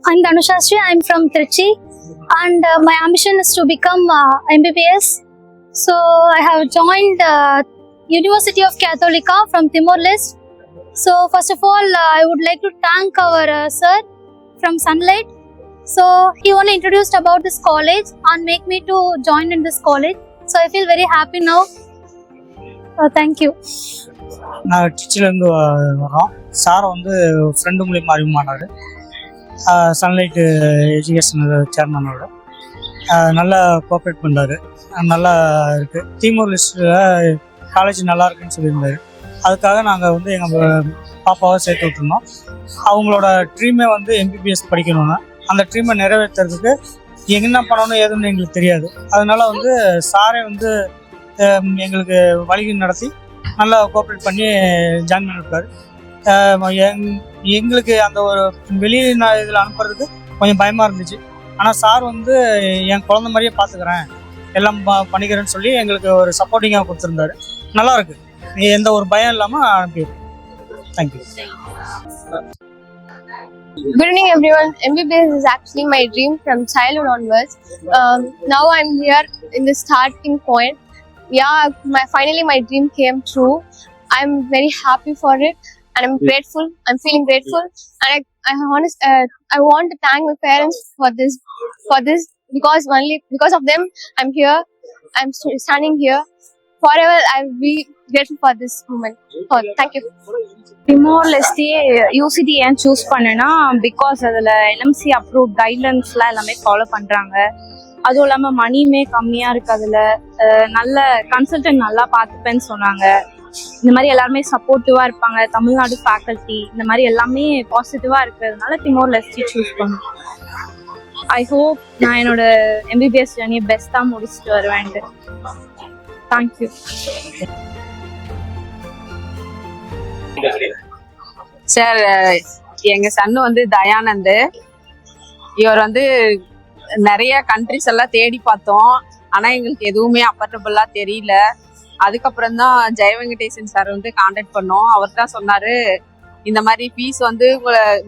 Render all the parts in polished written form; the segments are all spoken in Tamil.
I'm Dhanushastri. I'm from Trichy, and my ambition is to become MBBS. So I have joined University of Catholica from Timor-Leste. So first of all, I would like to thank our sir from Sunlight. So he only introduced about this college and make me to join in this college. So I feel very happy now. Thank you. நான் திருச்சியிலேருந்து வரோம். சார் வந்து ஃப்ரெண்டு மூலியமாக அறிமுகமானார். சன்லைட்டு எஜுகேஷன் சேர்மனோட நல்லா கோஆப்ரேட் பண்ணுறாரு. நல்லா இருக்குது. திமோர் லிஸ்ட்டில் காலேஜ் நல்லா இருக்குன்னு சொல்லியிருந்தார். அதுக்காக நாங்கள் வந்து எங்கள் பாப்பாவை சேர்த்து விட்டுருந்தோம். அவங்களோட ட்ரீமே வந்து எம்பிபிஎஸ் படிக்கணும்னு. அந்த ட்ரீமை நிறைவேற்றுறதுக்கு என்ன பண்ணணும் ஏதுன்னு எங்களுக்கு தெரியாது. அதனால் வந்து சாரே வந்து எங்களுக்கு வழிகள் நடத்தி நல்லா கோஆப்ரேட் பண்ணி ஜாயின் பண்ணியிருக்காரு. எங்களுக்கு அந்த ஒரு வெளியே இதில் அனுப்புறதுக்கு கொஞ்சம் பயமாக இருந்துச்சு. ஆனால் சார் வந்து என் குழந்த மாதிரியே பார்த்துக்கிறேன், எல்லாம் பண்ணிக்கிறேன்னு சொல்லி எங்களுக்கு ஒரு சப்போர்ட்டிங்காக கொடுத்துருந்தாரு. நல்லா இருக்கு. எந்த ஒரு பயம் இல்லாமல் அனுப்பிடுறேன். Thank you. Good evening, everyone. MBBS is actually my dream from childhood onwards. Now I'm here in the starting point. Yeah, finally my dream came true. I'm very happy for it, and I'm grateful. I'm feeling grateful, and I want to thank my parents for this because only because of them I'm here. I'm standing here. Forever I'll be grateful for this moment. Thank you. டிமோர் Leste UCD ஏன் சூஸ் பண்ணேன்னா, பிகாஸ் அதில் என்எம்சி அப்ரூவ் கைட்லைன்ஸ்லாம் எல்லாமே ஃபாலோ பண்ணுறாங்க. அதுவும் இல்லாமல் மணியுமே கம்மியாக இருக்குது. அதில் நல்ல கன்சல்டன்ட் நல்லா பார்த்துப்பேன்னு சொன்னாங்க. இந்த மாதிரி எல்லாருமே சப்போர்ட்டிவாக இருப்பாங்க. தமிழ்நாடு ஃபேக்கல்ட்டி இந்த மாதிரி எல்லாமே பாசிட்டிவாக இருக்கிறதுனால டிமோர் லெஸ்டே சூஸ் பண்ணேன். ஐ ஹோப் நான் என்னோட எம்பிபிஎஸ் ஜர்னியை பெஸ்ட்டாக முடிச்சுட்டு வருவேன்ட்டு. தேங்க்யூ. சார், எங்க சன்னு வந்து தயானந்த். இவர் வந்து நிறைய கண்ட்ரிஸ் எல்லாம் தேடி பார்த்தோம். ஆனா எங்களுக்கு எதுவுமே அப்பர்டபுளா தெரியல. அதுக்கப்புறம் தான் ஜெய வெங்கடேசன் சார் வந்து கான்டாக்ட் பண்ணோம். அவர் தான் சொன்னாரு, இந்த மாதிரி ஃபீஸ் வந்து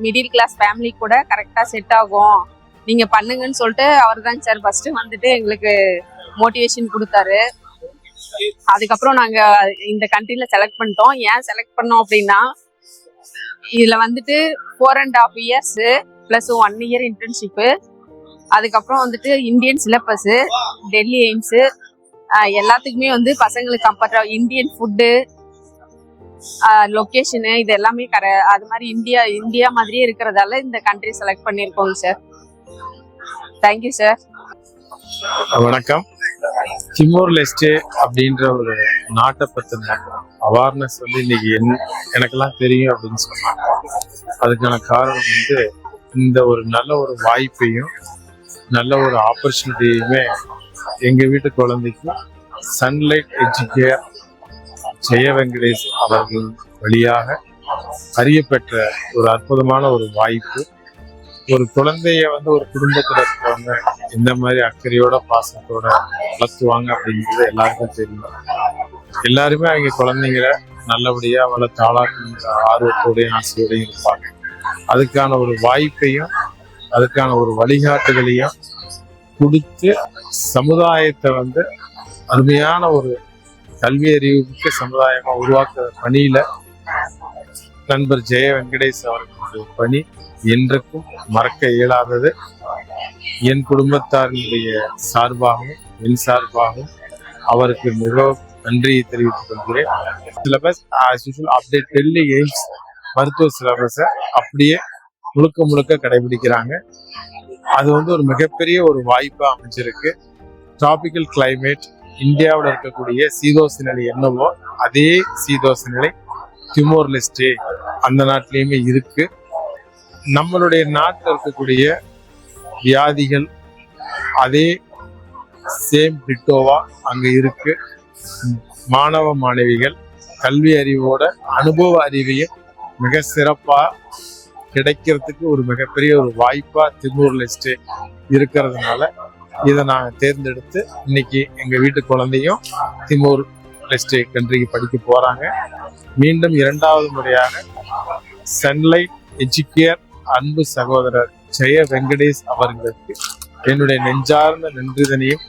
மிடில் கிளாஸ் ஃபேமிலி கூட கரெக்டா செட் ஆகும், நீங்க பண்ணுங்கன்னு சொல்லிட்டு அவர் தான் சார் ஃபர்ஸ்ட் வந்துட்டு எங்களுக்கு மோட்டிவேஷன் கொடுத்தாரு. அதுக்கப்புறம் நாங்க இந்த கண்ட்ரில செலக்ட் பண்ணிட்டோம். ஏன் செலக்ட் பண்ணோம் அப்படின்னா, இதுல வந்துட்டு 4.5 years பிளஸ் 1 year இன்டர்ன்ஷிப்பு, அதுக்கப்புறம் வந்துட்டு இந்தியன் சிலபஸ், டெல்லி எய்ம்ஸ், எல்லாத்துக்குமே வந்து பசங்களுக்கு கம்ஃபர்டா இந்தியன் ஃபுட்டு, லொக்கேஷனு, இது எல்லாமே அது மாதிரி இந்தியா மாதிரியே இருக்கிறதால இந்த கண்ட்ரி செலக்ட் பண்ணியிருக்கோங்க சார். Thank you sir. வணக்கம். திமோர் லெஸ்டே அப்படின்ற ஒரு நாட்டை பற்றின அவேர்னஸ் வந்து இன்னைக்கு எனக்கெல்லாம் தெரியும் அப்படின்னு சொன்னாங்க. அதுக்கான காரணம் வந்து இந்த ஒரு நல்ல ஒரு வாய்ப்பையும் நல்ல ஒரு ஆப்பர்ச்சுனிட்டியுமே எங்கள் வீட்டு குழந்தைக்கு சன்லைட் எஜுகேர் ஜெய வெங்கடேஷ் அவர்கள் வழியாக அறியப்பெற்ற ஒரு அற்புதமான ஒரு வாய்ப்பு. ஒரு குழந்தைய வந்து ஒரு குடும்பத்தில் இருக்கிறவங்க இந்த மாதிரி அக்கறையோட பாசத்தோட வளர்த்துவாங்க அப்படிங்கிறது எல்லாருக்கும் தெரியும். எல்லாருமே அவங்க குழந்தைங்களை நல்லபடியா வளர்த்து ஆளாக்குங்கிற ஆர்வத்தோடையும் ஆசையோடையும் இருப்பாங்க. அதுக்கான ஒரு வாய்ப்பையும் அதுக்கான ஒரு வழிகாட்டுதலையும் கொடுத்து சமுதாயத்தை வந்து அருமையான ஒரு கல்வி அறிவுக்கு சமுதாயமா உருவாக்குற பணியில நண்பர் ஜெய வெங்கடேஷ் அவர்களுடைய பணி என்றைக்கும் மறக்க இயலாதது. என் குடும்பத்தாரினுடைய சார்பாகவும் என் சார்பாகவும் அவருக்கு மிகவும் நன்றியை தெரிவித்துக் கொள்கிறேன். சிலபஸ் அப்டேட் டெல்லி எய்ம்ஸ் மருத்துவ சிலபஸை அப்படியே முழுக்க கடைபிடிக்கிறாங்க. அது வந்து ஒரு மிகப்பெரிய ஒரு வாய்ப்பா அமைஞ்சிருக்கு. டிராபிக்கல் கிளைமேட் இந்தியாவில் இருக்கக்கூடிய சீதோச நிலை என்னவோ அதே சீதோச நிலை திமோர் லெஸ்டே அந்த நாட்டிலையுமே இருக்கு. நம்மளுடைய நாட்டில் இருக்கக்கூடிய வியாதிகள் அதே சேம் டிட்டோவா அங்க இருக்கு. மாணவ மாணவிகள் கல்வி அறிவோட அனுபவ அறிவையும் மிக சிறப்பா கிடைக்கிறதுக்கு ஒரு மிகப்பெரிய ஒரு வாய்ப்பா திமோர் லெஸ்டே இருக்கிறதுனால இதை நாங்கள் தேர்ந்தெடுத்து இன்னைக்கு எங்க வீட்டு குழந்தையும் திமோர் லெஸ்டே கண்ட்ரிக்கு படிக்க போறாங்க. மீண்டும் 2வது முறையாக சன்லைட் எஜுகேர் அன்பு சகோதரர் ஜெய வெங்கடேஷ் அவர்களுக்கு என்னுடைய நெஞ்சார்ந்த நன்றிதனையும்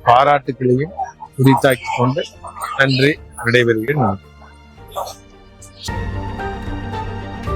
பாராட்டுகளையும் உரித்தாக்கி கொண்டு நன்றி, விடைபெறுகிறேன். நன்றி.